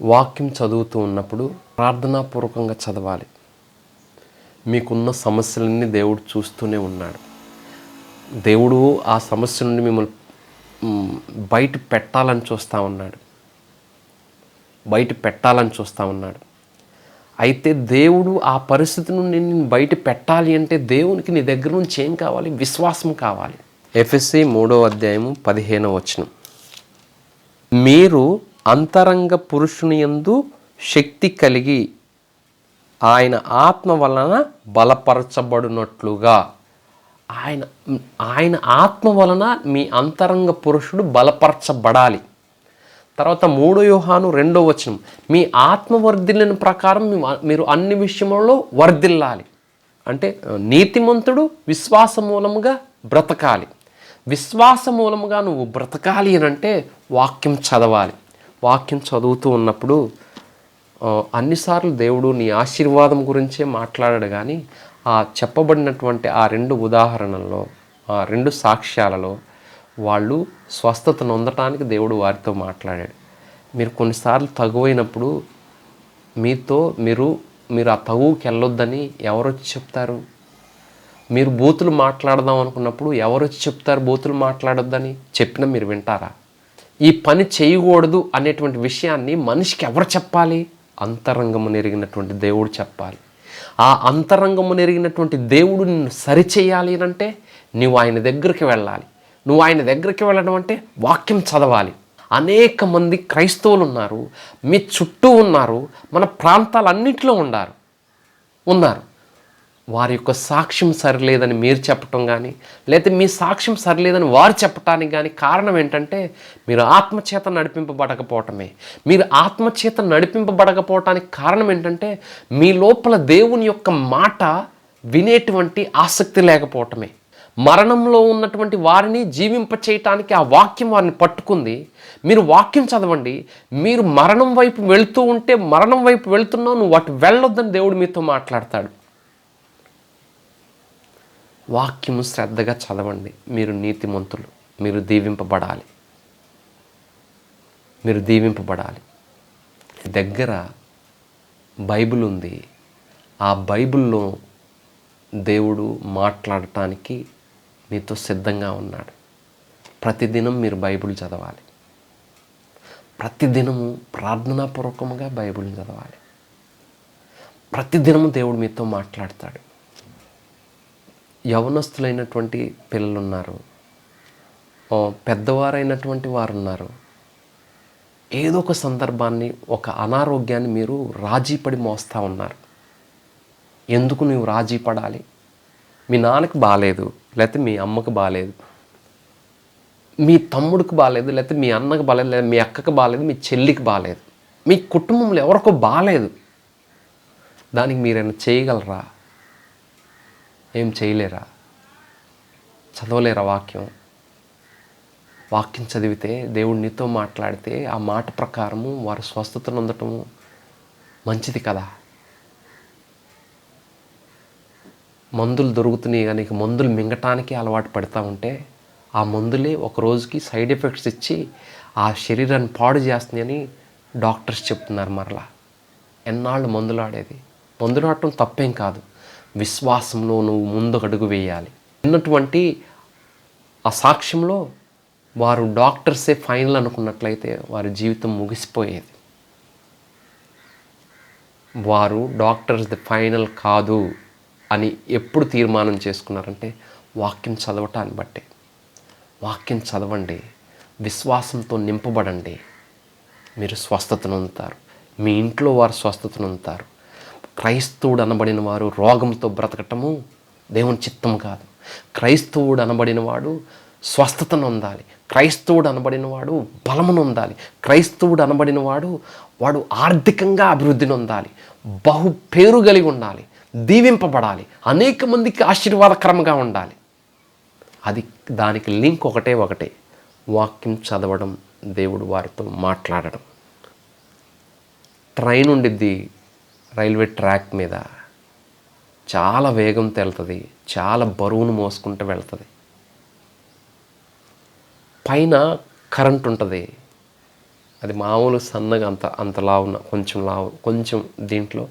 వాక్యం చదువుతూ ఉన్నప్పుడు ప్రార్థనాపూర్వకంగా చదవాలి. మీకున్న సమస్యలన్నీ దేవుడు చూస్తూనే ఉన్నాడు. దేవుడు ఆ సమస్య నుండి మిమ్మల్ని బయట పెట్టాలని చూస్తూ ఉన్నాడు. అయితే దేవుడు ఆ పరిస్థితి నుండి నేను బయట పెట్టాలి అంటే దేవునికి నీ దగ్గర నుంచి ఏం కావాలి? విశ్వాసం కావాలి. ఎఫెసీ 3:15 మీరు అంతరంగ పురుషుని యందు శక్తి కలిగి ఆయన ఆత్మ వలన బలపరచబడినట్లుగా. ఆయన ఆత్మ వలన మీ అంతరంగ పురుషుడు బలపరచబడాలి. తర్వాత 3 యోహాను 2 మీ ఆత్మ వర్ధిల్లిన ప్రకారం మీరు అన్ని విషయములలో వర్ధిల్లాలి. అంటే నీతిమంతుడు విశ్వాస మూలముగా బ్రతకాలి. విశ్వాస మూలముగా నువ్వు బ్రతకాలి అని అంటే వాక్యం చదవాలి. వాక్యం చదువుతూ ఉన్నప్పుడు అన్నిసార్లు దేవుడు నీ ఆశీర్వాదం గురించే మాట్లాడాడు, కానీ ఆ చెప్పబడినటువంటి ఆ 2 ఉదాహరణల్లో, ఆ 2 సాక్ష్యాలలో వాళ్ళు స్వస్థత నొందటానికి దేవుడు వారితో మాట్లాడాడు. మీరు కొన్నిసార్లు తగువైనప్పుడు మీరు ఆ తగువుకి వెళ్ళొద్దని ఎవరొచ్చి చెప్తారు? మీరు బూతులు మాట్లాడదాం అనుకున్నప్పుడు ఎవరొచ్చి చెప్తారు బూతులు మాట్లాడొద్దని? చెప్పినా మీరు వింటారా? ఈ పని చేయకూడదు అనేటువంటి విషయాన్ని మనిషికి ఎవరు చెప్పాలి? అంతరంగము నెరిగినటువంటి దేవుడు చెప్పాలి. ఆ అంతరంగము నెరిగినటువంటి దేవుడు నిన్ను సరిచేయాలి అంటే నువ్వు ఆయన దగ్గరికి వెళ్ళాలి. నువ్వు ఆయన దగ్గరికి వెళ్ళడం అంటే వాక్యం చదవాలి. అనేక మంది క్రైస్తవులు ఉన్నారు, మీ చుట్టూ ఉన్నారు, మన ప్రాంతాలన్నింటిలో ఉన్నారు. వారి యొక్క సాక్ష్యం సరిలేదని మీరు చెప్పటం కానీ, లేదా మీ సాక్ష్యం సరిలేదని వారు చెప్పటానికి కానీ కారణం ఏంటంటే మీరు ఆత్మచేత నడిపింపబడకపోవటమే. మీరు ఆత్మచేత నడిపింపబడకపోవటానికి కారణం ఏంటంటే మీ లోపల దేవుని యొక్క మాట వినేటువంటి ఆసక్తి లేకపోవటమే. మరణంలో ఉన్నటువంటి వారిని జీవింపచేయటానికి ఆ వాక్యం వారిని పట్టుకుంది. మీరు వాక్యం చదవండి. మీరు మరణం వైపు వెళుతూ ఉంటే మరణం వైపు వెళుతున్నావు, నువ్వు అటు వెళ్ళొద్దని దేవుడు మీతో మాట్లాడతాడు. వాక్యము శ్రద్ధగా చదవండి. మీరు నీతిమంతులు, మీరు దీవింపబడాలి. దగ్గర బైబిల్ ఉంది. ఆ బైబిల్లో దేవుడు మాట్లాడటానికి మీతో సిద్ధంగా ఉన్నాడు. ప్రతిదినం మీరు బైబిల్ చదవాలి. ప్రతిదినము ప్రార్థనాపూర్వకముగా బైబిల్ చదవాలి. ప్రతిదినము దేవుడు మీతో మాట్లాడతాడు. యవనస్తులైనటువంటి పిల్లలు ఉన్నారు, పెద్దవారైనటువంటి వారు ఉన్నారు. ఏదో ఒక సందర్భాన్ని, ఒక అనారోగ్యాన్ని మీరు రాజీపడి మోస్తూ ఉన్నారు. ఎందుకు నువ్వు రాజీ పడాలి? మీ నాన్నకు బాగాలేదు, లేకపోతే మీ అమ్మకు బాగాలేదు, మీ తమ్ముడికి బాగాలేదు, లేకపోతే మీ అన్నకు బాగాలేదు, లేదా మీ అక్కకు బాగాలేదు, మీ చెల్లికి బాగాలేదు, మీ కుటుంబంలో ఎవరికో బాగాలేదు. దానికి మీరైనా చేయగలరా? ఏం చేయలేరా? చదవలేరా? వాక్యం చదివితే, దేవుడు నీతో మాట్లాడితే ఆ మాట ప్రకారము వారు స్వస్థతను పొందటము మంచిది కదా. మందులు దొరుకుతున్నాయి కానీ మందులు మింగటానికి అలవాటు పడుతూ ఉంటే ఆ మందులే ఒక రోజుకి సైడ్ ఎఫెక్ట్స్ ఇచ్చి ఆ శరీరాన్ని పాడు చేస్తున్నాయని డాక్టర్స్ చెప్తున్నారు. మరలా ఎన్నాళ్ళు మందులు ఆడేది? మందులు ఆడటం తప్పేం కాదు. విశ్వాసంలో నువ్వు ముందుకు అడుగు వేయాలి. విన్నటువంటి ఆ సాక్ష్యంలో వారు డాక్టర్సే ఫైనల్ అనుకున్నట్లయితే వారి జీవితం ముగిసిపోయేది. వారు డాక్టర్స్ ది ఫైనల్ కాదు అని ఎప్పుడు తీర్మానం చేసుకున్నారంటే వాక్యం చదవటాన్ని బట్టే. వాక్యం చదవండి, విశ్వాసంతో నింపబడండి, మీరు స్వస్థతను పొందుతారు. మీ ఇంట్లో వారు స్వస్థతను పొందుతారు. క్రైస్తవుడు అనబడిన వారు రోగంతో బ్రతకటము దేవుని చిత్తం కాదు. క్రైస్తవుడు అనబడిన వాడు స్వస్థతను పొందాలి. క్రైస్తవుడు అనబడిన వాడు బలమును పొందాలి. క్రైస్తవుడు అనబడిన వాడు ఆర్థికంగా అభివృద్ధిని పొందాలి, బహు పేరు కలిగి ఉండాలి, దీవింపబడాలి, అనేక మందికి ఆశీర్వాదకరంగా ఉండాలి. దానికి లింక్ ఒకటే వాక్యం చదవడం, దేవుడు వారితో మాట్లాడడం. ట్రైన్ ఉండిద్ది రైల్వే ట్రాక్ మీద, చాలా వేగంతో వెళ్తుంది, చాలా బరువును మోసుకుంటూ వెళ్తుంది. పైన కరెంట్ ఉంటుంది, అది మామూలు సన్నగా అంత లావున కొంచెం దీంట్లో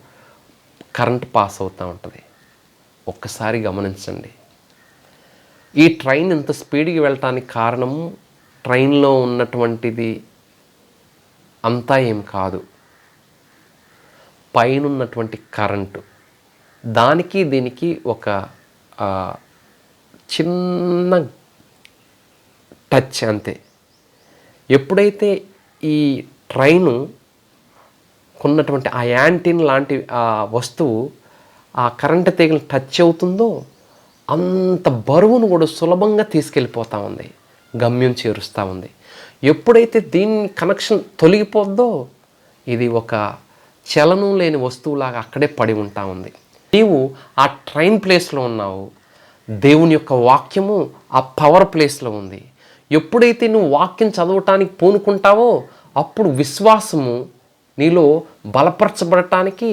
కరెంట్ పాస్ అవుతూ ఉంటుంది. ఒక్కసారి గమనించండి, ఈ ట్రైన్ ఇంత స్పీడ్గా వెళ్ళటానికి కారణం ట్రైన్లో ఉన్నటువంటిది అంతా ఏం కాదు, పైన ఉన్నటువంటి కరెంటు. దానికి దీనికి ఒక చిన్న టచ్ అంతే. ఎప్పుడైతే ఈ ట్రైను కొన్నటువంటి ఆ యాంటీన్ లాంటి ఆ వస్తువు ఆ కరెంటు తీగలు టచ్ అవుతుందో అంత బరువును కూడా సులభంగా తీసుకెళ్ళిపోతూ ఉంది, గమ్యం చేరుస్తూ ఉంది. ఎప్పుడైతే దీని కనెక్షన్ తొలగిపోద్దో ఇది ఒక చలనం లేని వస్తువులాగా అక్కడే పడి ఉంటా ఉంది. నీవు ఆ ట్రైన్ ప్లేస్లో ఉన్నావు, దేవుని యొక్క వాక్యము ఆ పవర్ ప్లేస్లో ఉంది. ఎప్పుడైతే నువ్వు వాక్యం చదవటానికి పూనుకుంటావో అప్పుడు విశ్వాసము నీలో బలపరచబడటానికి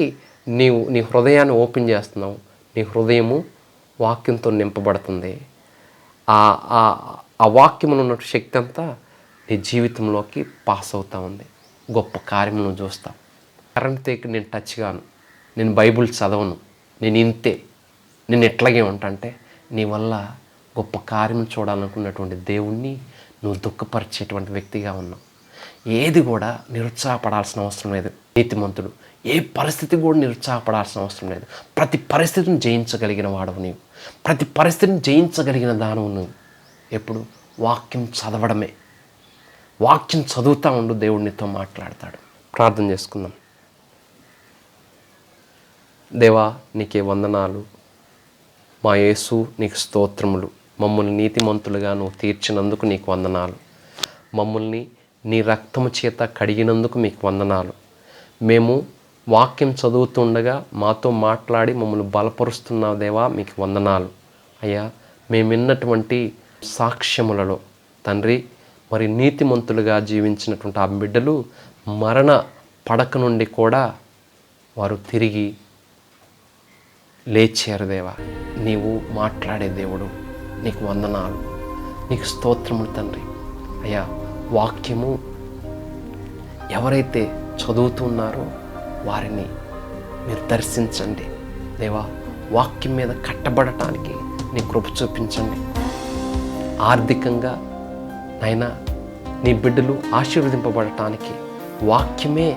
నీ హృదయాన్ని ఓపెన్ చేస్తున్నావు, నీ హృదయము వాక్యంతో నింపబడుతుంది. ఆ వాక్యములో ఉన్న శక్తి అంతా నీ జీవితంలోకి పాస్ అవుతూ ఉంది. గొప్ప కార్యం నువ్వు చూస్తావు. కరెంట్ తీగ నేను టచ్ గాను, నేను బైబుల్ చదవను, నేను ఇంతే, నేను ఎట్లాగే ఉంటాంటే నీ వల్ల గొప్ప కార్యం చూడాలనుకున్నటువంటి దేవుణ్ణి నువ్వు దుఃఖపరిచేటువంటి వ్యక్తిగా ఉన్నావు. ఏది కూడా నిరుత్సాహపడాల్సిన అవసరం లేదు. నీతిమంతుడు ఏ పరిస్థితి కూడా నిరుత్సాహపడాల్సిన అవసరం లేదు. ప్రతి పరిస్థితిని జయించగలిగిన వాడవు నీవు. ప్రతి పరిస్థితిని జయించగలిగిన దానవు నువ్వు. ఎప్పుడు వాక్యం చదవడమే. వాక్యం చదువుతూ ఉండు, దేవుడు నీతో మాట్లాడతాడు. ప్రార్థన చేసుకుందాం. దేవా, నీకే వందనాలు. మా యేసు, నీకు స్తోత్రములు. మమ్మల్ని నీతిమంతులుగా నువ్వు తీర్చినందుకు నీకు వందనాలు. మమ్మల్ని నీ రక్తము చేత కడిగినందుకు మీకు వందనాలు. మేము వాక్యం చదువుతుండగా మాతో మాట్లాడి మమ్మల్ని బలపరుస్తున్నావు దేవా, మీకు వందనాలు. అయ్యా, మేము విన్నటువంటి సాక్ష్యములలో తండ్రి, మరి నీతిమంతులుగా జీవించినటువంటి ఆ బిడ్డలు మరణ పడక నుండి కూడా వారు తిరిగి లేచారు దేవా. నీవు మాట్లాడే దేవుడు, నీకు వందనాలు, నీకు స్తోత్రములు తండ్రి. అయ్యా, వాక్యము ఎవరైతే చదువుతున్నారో వారిని మీరు దర్శించండి దేవా. వాక్యం మీద కట్టబడటానికి నీ కృప చూపించండి. ఆర్థికంగా నైనా నీ బిడ్డలు ఆశీర్వదింపబడటానికి వాక్యమే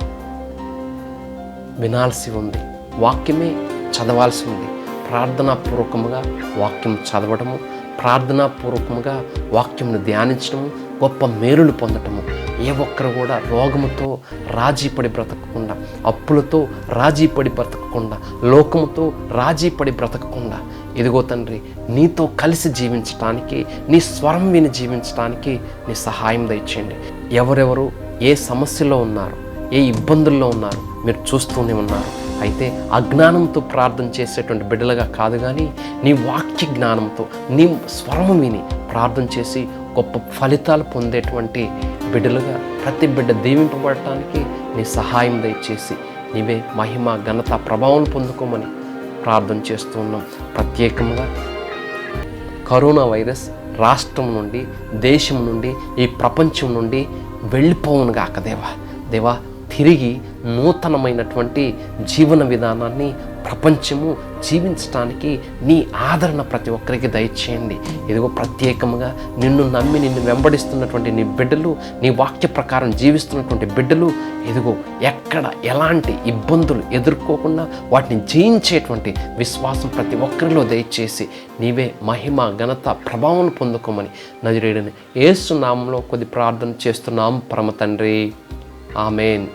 వినాల్సి ఉంది, వాక్యమే చదవాల్సి ఉంది. ప్రార్థనాపూర్వకముగా వాక్యం చదవడము, ప్రార్థనాపూర్వకముగా వాక్యంను ధ్యానించడము, గొప్ప మేలులు పొందటము. ఏ ఒక్కరు కూడా రోగముతో రాజీపడి బ్రతకకుండా, అప్పులతో రాజీపడి బ్రతకకుండా, లోకముతో రాజీపడి బ్రతకకుండా, ఇదిగో తండ్రి, నీతో కలిసి జీవించటానికి, నీ స్వరం విని జీవించటానికి నీ సహాయం దయచేయండి. ఎవరెవరు ఏ సమస్యలో ఉన్నారు, ఏ ఇబ్బందుల్లో ఉన్నారు మీరు చూస్తూనే ఉన్నారు. అయితే అజ్ఞానంతో ప్రార్థన చేసేటువంటి బిడ్డలుగా కాదు, కానీ నీ వాక్య జ్ఞానంతో, నీ స్వరము విని ప్రార్థన చేసి గొప్ప ఫలితాలు పొందేటువంటి బిడ్డలుగా ప్రతి బిడ్డ దీవింపబడటానికి నీ సహాయం దయచేసి నీవే మహిమ, ఘనత, ప్రభావం పొందుకోమని ప్రార్థన చేస్తూ ఉన్నాం. ప్రత్యేకంగా కరోనా వైరస్ రాష్ట్రం నుండి, దేశం నుండి, ఈ ప్రపంచం నుండి వెళ్ళిపోవును గాక దేవా. దేవా, తిరిగి నూతనమైనటువంటి జీవన విధానాన్ని ప్రపంచము జీవించడానికి నీ ఆదరణ ప్రతి ఒక్కరికి దయచేయండి. ఇదిగో ప్రత్యేకంగా నిన్ను నమ్మి నిన్ను వెంబడిస్తున్నటువంటి నీ బిడ్డలు, నీ వాక్య ప్రకారం జీవిస్తున్నటువంటి బిడ్డలు, ఇదిగో ఎక్కడ ఎలాంటి ఇబ్బందులు ఎదుర్కోకుండా వాటిని జయించేటువంటి విశ్వాసం ప్రతి ఒక్కరిలో దయచేసి నీవే మహిమ, ఘనత, ప్రభావం పొందుకోమని నజరేయుడైన యేసు నామములో కొద్ది ప్రార్థన చేస్తున్నాం పరమ తండ్రి. ఆమేన్.